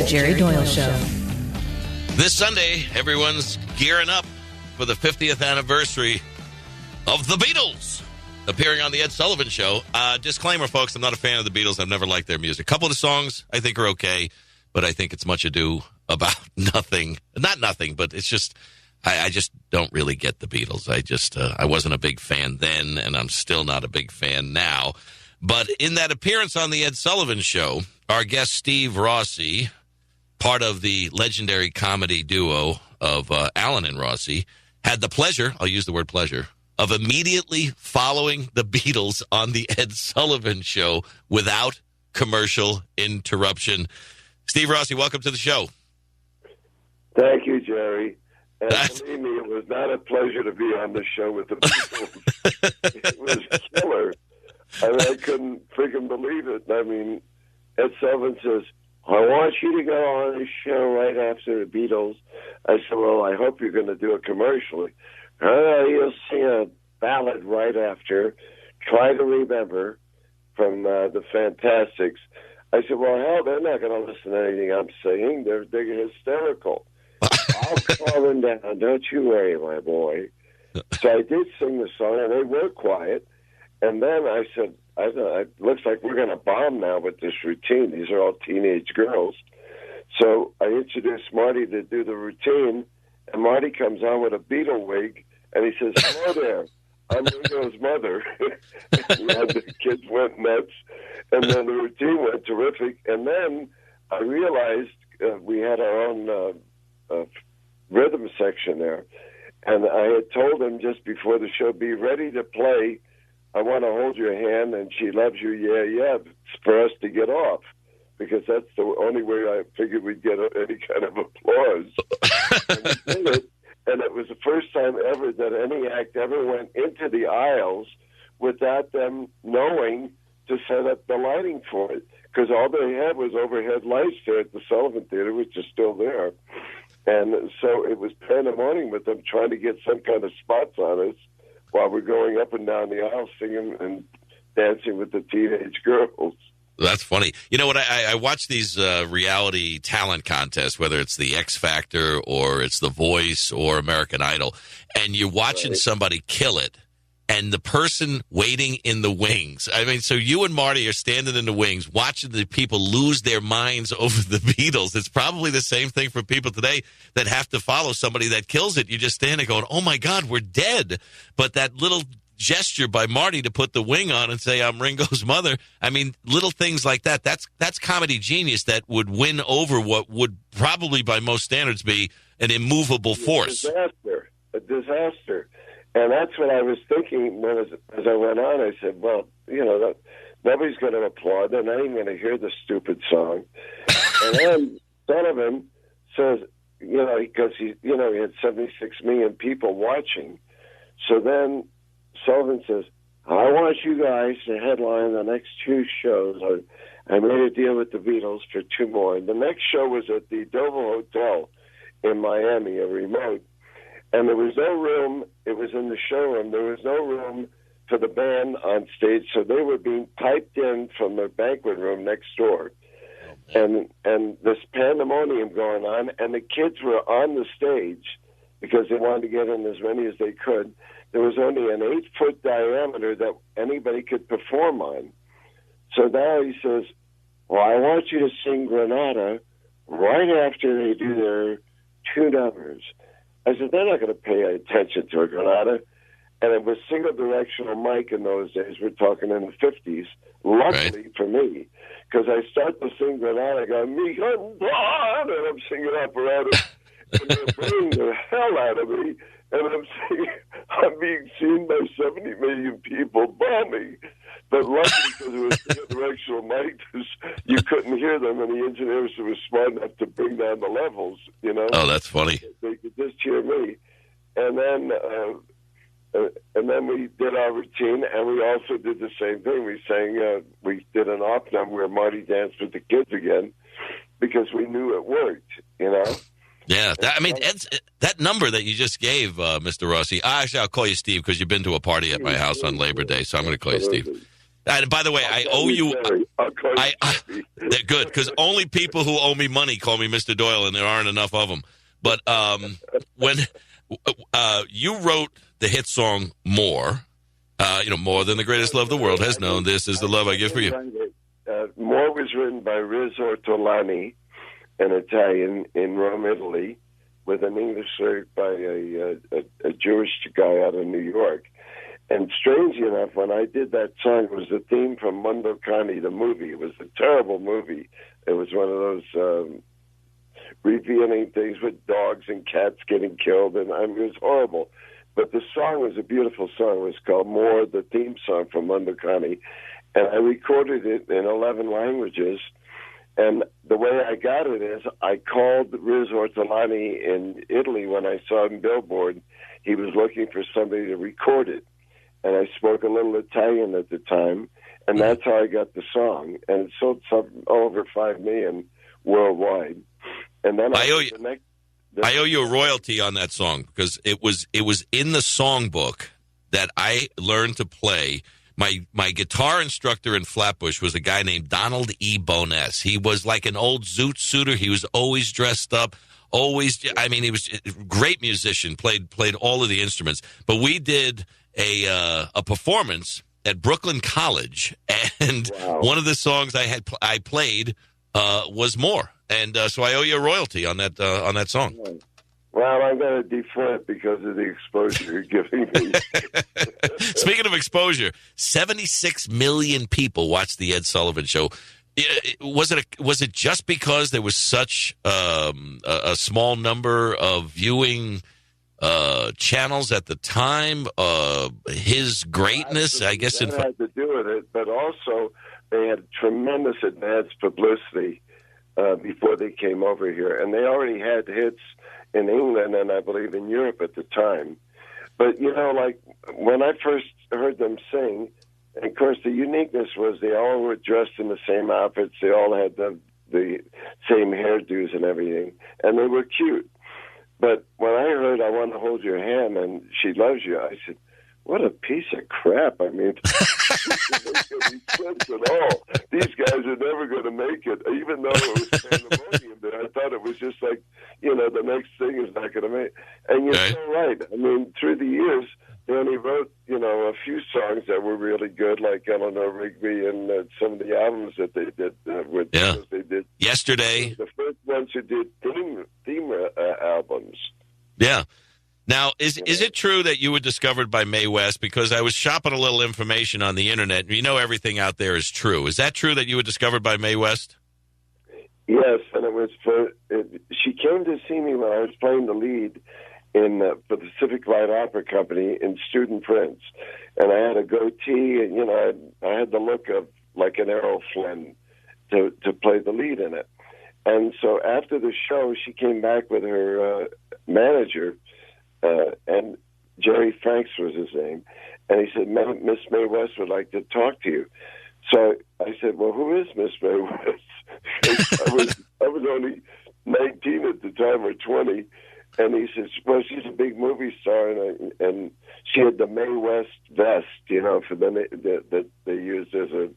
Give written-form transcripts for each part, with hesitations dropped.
Jerry Doyle Show. This Sunday, everyone's gearing up for the 50th anniversary of the Beatles appearing on the Ed Sullivan Show. Disclaimer, folks, I'm not a fan of the Beatles. I've never liked their music. A couple of the songs I think are okay, but I think it's much ado about nothing. Not nothing, but it's just, I just don't really get the Beatles. I wasn't a big fan then, and I'm still not a big fan now. But in that appearance on the Ed Sullivan Show, our guest Steve Rossi, part of the legendary comedy duo of Alan and Rossi, had the pleasure, I'll use the word pleasure, of immediately following the Beatles on the Ed Sullivan Show without commercial interruption. Steve Rossi, welcome to the show. Thank you, Jerry. And believe me, it was not a pleasure to be on the show with the Beatles. It was killer. I couldn't freaking believe it. I mean, Ed Sullivan says, I want you to go on a show right after the Beatles. I said, well, I hope you're going to do a commercial. You'll sing a ballad right after. Try to Remember from the Fantastics. I said, well, hell, they're not going to listen to anything I'm singing. They're hysterical. I'll calm them down. Don't you worry, my boy. So I did sing the song, and they were quiet. And then I said, it looks like we're going to bomb now with this routine. These are all teenage girls. So I introduced Marty to do the routine, and Marty comes on with a Beatle wig, and he says, hello there, I'm Ringo's mother. And the kids went nuts, and then the routine went terrific. And then I realized we had our own rhythm section there, and I had told him just before the show, be ready to play I Want to Hold Your Hand, and She Loves You, Yeah, Yeah, for us to get off, because that's the only way I figured we'd get any kind of applause. And we did it, and it was the first time ever that any act ever went into the aisles without them knowing to set up the lighting for it, because all they had was overhead lights there at the Sullivan Theater, which is still there. And so it was pandemonium with them trying to get some kind of spots on us while we're going up and down the aisle singing and dancing with the teenage girls. That's funny. You know what? I watch these reality talent contests, whether it's the X Factor or it's The Voice or American Idol, and you're watching somebody kill it, and the person waiting in the wings. I mean, so you and Marty are standing in the wings watching the people lose their minds over the Beatles. It's probably the same thing for people today that have to follow somebody that kills it. You just stand there going, oh, my God, we're dead. But that little gesture by Marty to put the wing on and say, I'm Ringo's mother, I mean, little things like that, that's comedy genius that would win over what would probably by most standards be an immovable force. A disaster. And that's what I was thinking as I went on. I said, well, nobody's going to applaud. They're not even going to hear the stupid song. And then Sullivan says, because he had 76 million people watching. So then Sullivan says, I want you guys to headline the next two shows. I made a deal with the Beatles for two more. And the next show was at the Doyle Hotel in Miami, a remote. And there was no room. It was in the showroom. There was no room for the band on stage, so they were being piped in from the banquet room next door. And this pandemonium going on, and the kids were on the stage because they wanted to get in as many as they could. There was only an 8-foot diameter that anybody could perform on. So now he says, well, I want you to sing Granada right after they do their two numbers. I said, they're not going to pay attention to a Granada. And it was single directional mic in those days. We're talking in the 50s. Luckily for me, because I start to sing Granada, I go, me and I'm singing operatic, and they're bringing the hell out of me. And I'm being seen by 70 million people bombing. But luckily, because it was single directional mic, you couldn't hear them, and the engineers were smart enough to bring down the levels, Oh, that's funny. They could just hear me. And then we did our routine, and we also did the same thing. We sang, we did an off number where Marty danced with the kids again because we knew it worked, Yeah, that number that you just gave, Mr. Rossi, actually, I'll call you Steve because you've been to a party at my house on Labor Day, so I'm going to call you Steve. And by the way, I owe you. They're good because only people who owe me money call me Mr. Doyle, and there aren't enough of them. But when you wrote the hit song "More," more than the greatest love the world has known. This is the love I give for you. More was written by Riz Ortolani, an Italian in Rome, Italy, with an English lyric by a Jewish guy out of New York. And strangely enough, when I did that song, it was the theme from Mondo Cane, the movie. It was a terrible movie. It was one of those revealing things with dogs and cats getting killed, and it was horrible. But the song was a beautiful song. It was called More, the theme song from Mondo Cane. And I recorded it in 11 languages. And the way I got it is I called Riz Ortolani in Italy when I saw him Billboard. He was looking for somebody to record it. And I spoke a little Italian at the time, and that's how I got the song. And it sold over 5 million worldwide. And then I owe you a royalty on that song because it was in the songbook that I learned to play. My guitar instructor in Flatbush was a guy named Donald E. Bones. He was like an old zoot suitor. He was always dressed up. He was a great musician, played all of the instruments. But we did a performance at Brooklyn College, and one of the songs I played was More. And so I owe you a royalty on that song. Well, I'm going to defer it because of the exposure you're giving me. Speaking of exposure, 76 million people watched the Ed Sullivan Show. Was it just because there was such a small number of viewing channels at the time? His greatness, I guess, that had to do with it, but also they had tremendous advance publicity before they came over here, and they already had hits in England and I believe in Europe at the time. But, like when I first heard them sing, and of course the uniqueness was they all were dressed in the same outfits. They all had the same hairdos and everything, and they were cute. But when I heard I Want to Hold Your Hand and She Loves You, I said, what a piece of crap. I mean, at all. These guys are never going to make it, even though it was pandemonium there. I thought it was just like, the next thing is not going to make. And you're so right. I mean, through the years, they only wrote, a few songs that were really good, like Eleanor Rigby and some of the albums that they did. They did Yesterday. The first ones who did theme albums. Yeah. Now, is it true that you were discovered by Mae West? Because I was shopping a little information on the internet, and everything out there is true. Is that true that you were discovered by Mae West? Yes, and it was she came to see me when I was playing the lead for the Pacific Light Opera Company in Student Prince, and I had a goatee, and I had the look of like an Errol Flynn to play the lead in it. And so after the show, she came back with her manager. And Jerry Franks was his name. And he said, Miss Mae West would like to talk to you. So I said, well, who is Miss Mae West? I was only 19 at the time, or 20. And he says, well, she's a big movie star. And she had the Mae West vest, for that they used as a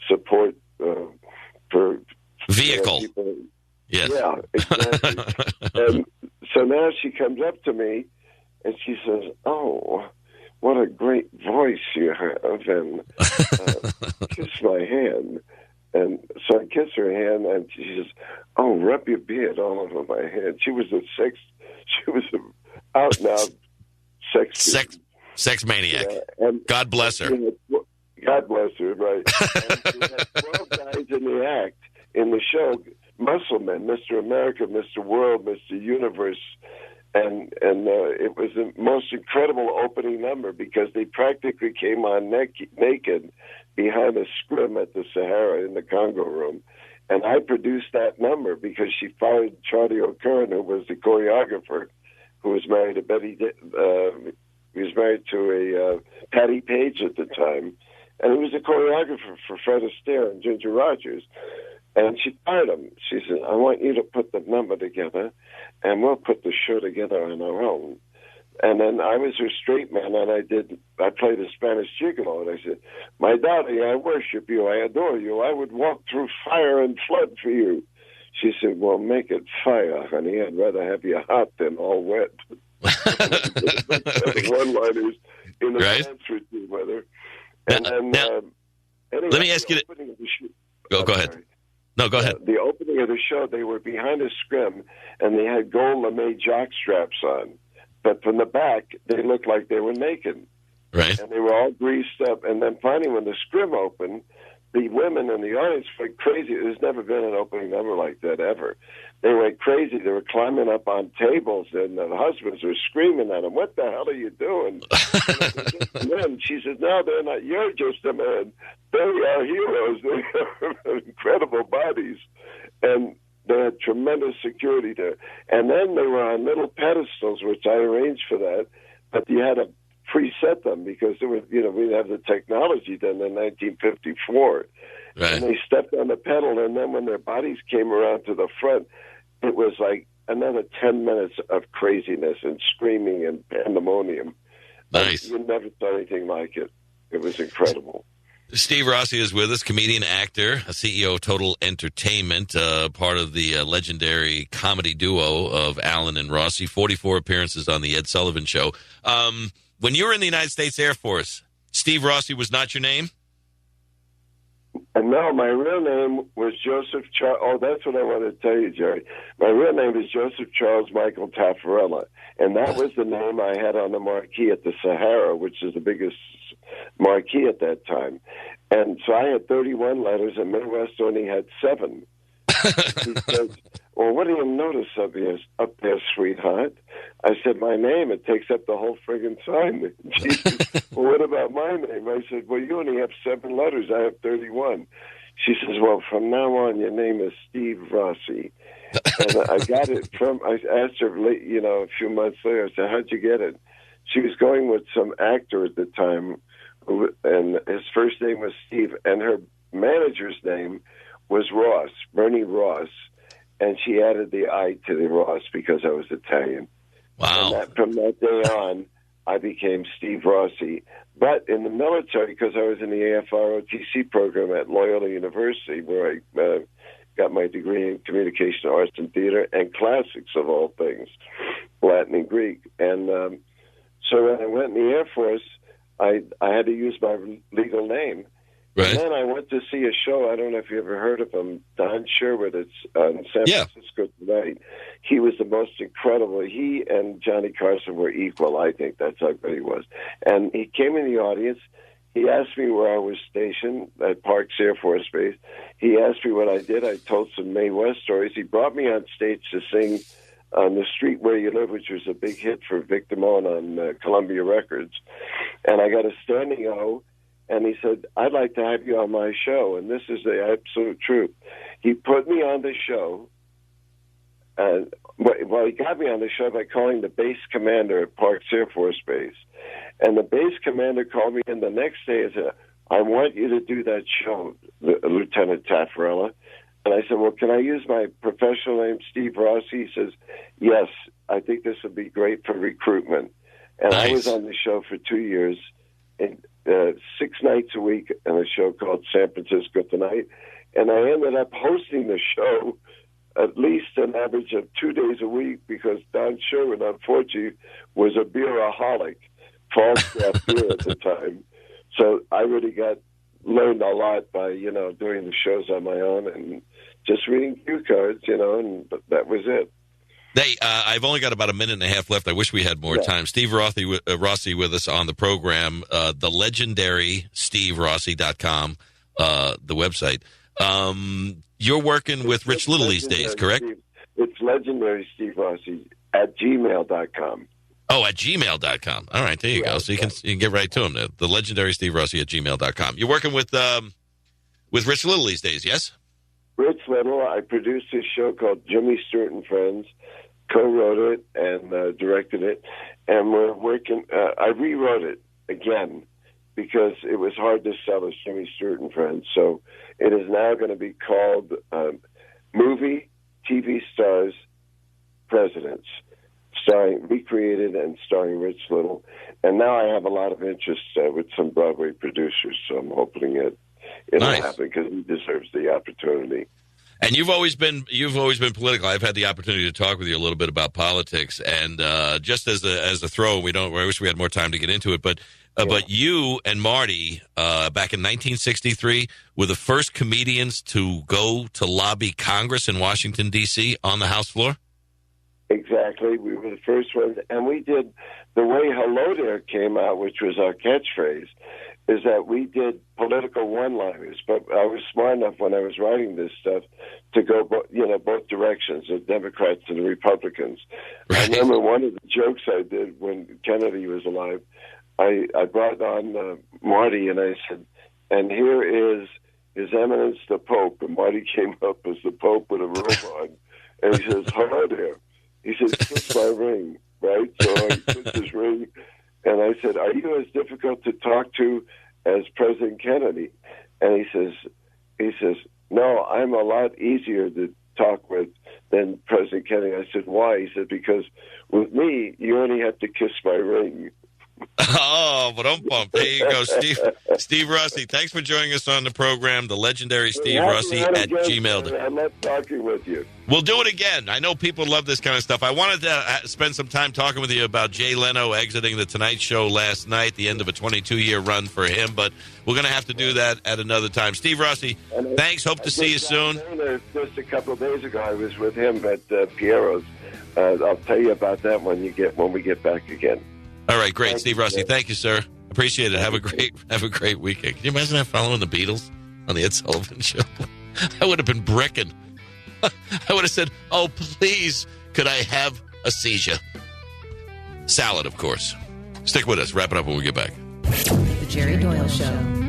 support for vehicle. People. Yes. Yeah, exactly. And so now she comes up to me, and she says, oh, what a great voice you have, and kiss my hand. And so I kiss her hand, and she says, oh, rub your beard all over my hand. She was an out-and-out sex maniac. Yeah, and God bless her. God bless her, right. And she had 12 guys in the act, in the show, muscle men, Mr. America, Mr. World, Mr. Universe, and it was the most incredible opening number because they practically came on naked behind a scrim at the Sahara in the Congo room. And I produced that number because she fired Charlie O'Kern, who was the choreographer, who was married to he was married to a Patty Page at the time, and he was a choreographer for Fred Astaire and Ginger Rogers. And she fired him. She said, I want you to put the number together, and we'll put the show together on our own. And then I was her straight man, and I played a Spanish gigolo, and I said, "My darling, I worship you, I adore you. I would walk through fire and flood for you." She said, "Well, make it fire, honey. I'd rather have you hot than all wet." One-liners in the dance routine with her. And anyway, let me ask you. Go ahead. Sorry. No, go ahead. The opening of the show, they were behind a scrim, and they had gold lame jock straps on. But from the back, they looked like they were naked. Right. And they were all greased up. And then finally, when the scrim opened, the women in the audience went crazy. There's never been an opening number like that ever. They went crazy. They were climbing up on tables, and the husbands were screaming at them, "What the hell are you doing?" And she said, "No, they're not. You're just a man. They are heroes. They have incredible bodies." And they had tremendous security there. And then they were on little pedestals, which I arranged for that, but you had to preset them because it was, we didn't have the technology then in 1954. Right. And they stepped on the pedal, and then when their bodies came around to the front, it was like another 10 minutes of craziness and screaming and pandemonium. Nice. You never saw anything like it. It was incredible. Steve Rossi is with us, comedian, actor, CEO of Total Entertainment, part of the legendary comedy duo of Allen and Rossi, 44 appearances on the Ed Sullivan Show. When you were in the United States Air Force, Steve Rossi was not your name? No, my real name was Joseph Charles. Oh, that's what I wanted to tell you, Jerry. My real name is Joseph Charles Michael Taffarella, and that was the name I had on the marquee at the Sahara, which is the biggest marquee at that time. And so I had 31 letters, and Midwest only had 7. He said, "Well, what do you notice up there, sweetheart?" I said, "My name. It takes up the whole friggin' sign." She said, "Well, what about my name?" I said, "Well, you only have 7 letters. I have 31. She says, "Well, from now on, your name is Steve Rossi." And I got it I asked her, a few months later, I said, "How'd you get it?" She was going with some actor at the time, and his first name was Steve, and her manager's name was Ross, Bernie Ross, and she added the I to the Ross because I was Italian. Wow. And from that day on, I became Steve Rossi. But in the military, because I was in the AFR OTC program at Loyola University, where I got my degree in communication arts and theater and classics of all things, Latin and Greek. And so when I went in the Air Force, I had to use my legal name. Right. And then I went to see a show. I don't know if you ever heard of him, Don Sherwood. It's in San Francisco tonight. He was the most incredible. He and Johnny Carson were equal, I think. That's how good he was. And he came in the audience. He asked me where I was stationed at Parks Air Force Base. He asked me what I did. I told some Mae West stories. He brought me on stage to sing on The Street Where You Live, which was a big hit for Vic Damone on Columbia Records. And I got a standing O. And he said, "I'd like to have you on my show." And this is the absolute truth. He put me on the show. He got me on the show by calling the base commander at Parks Air Force Base. And the base commander called me in the next day and said, "I want you to do that show, Lieutenant Taffarella." And I said, "Well, can I use my professional name, Steve Rossi?" He says, "Yes, I think this would be great for recruitment." And nice. I was on the show for 2 years. And 6 nights a week in a show called San Francisco Tonight. And I ended up hosting the show at least an average of 2 days a week because Don Sherwood, unfortunately, was a beeraholic, false craft beer at the time. So I really learned a lot by, doing the shows on my own and just reading cue cards, and that was it. Hey, I've only got about a minute and a half left. I wish we had more time. Steve Rossi with us on the program, the legendary SteveRossi.com, the website. You're working with Rich Little these days, correct? It's legendary Steve Rossi at gmail.com. Oh, at gmail.com. All right, there you go. So you can get right to him. The legendary Steve Rossi at gmail.com. You're working with Rich Little these days, yes? Rich Little. I produced this show called Jimmy Stewart and Friends, co-wrote it and directed it, and we're working. I rewrote it again because it was hard to sell as Jimmy Stewart and Friends. So it is now going to be called Movie TV Stars Presidents, starring recreated and and starring Rich Little. And now I have a lot of interest with some Broadway producers, so I'm hoping it'll happen because he deserves the opportunity. And you've always been political. I've had the opportunity to talk with you a little bit about politics, and just as a throw, I wish we had more time to get into it, but you and Marty back in 1963 were the first comedians to go to lobby Congress in Washington D.C. on the House floor. Exactly, we were the first ones, and we did the way "Hello There" came out, which was our catchphrase. Is that we did political one-liners, but I was smart enough when I was writing this stuff to go, both directions, the Democrats and the Republicans. Right. I remember one of the jokes I did when Kennedy was alive. I brought on Marty and I said, "And here is His Eminence the Pope." And Marty came up as the Pope with a robe on, and he says, "Hello there." He says, "Kiss my ring," right? So I kissed his ring. And I said, "Are you as difficult to talk to as President Kennedy?" And he says, "No, I'm a lot easier to talk with than President Kennedy." I said, "Why?" He said, "Because with me, you only have to kiss my ring." Oh, but there you go, Steve Rossi. Thanks for joining us on the program. The legendary Steve Rossi at Gmail. I love talking with you. We'll do it again. I know people love this kind of stuff. I wanted to spend some time talking with you about Jay Leno exiting The Tonight Show last night, the end of a 22-year run for him, but we're going to have to do that at another time. Steve Rossi, thanks. Hope to see you soon. Just a couple of days ago, I was with him at Piero's. I'll tell you about that when we get back again. All right, great. Steve Rossi, thank you, sir. Appreciate it. Have a great weekend. Can you imagine that following the Beatles on the Ed Sullivan Show? I would have been bricking. I would have said, "Oh, please, could I have a seizure?" Salad, of course. Stick with us. Wrap it up when we get back. The Jerry Doyle Show.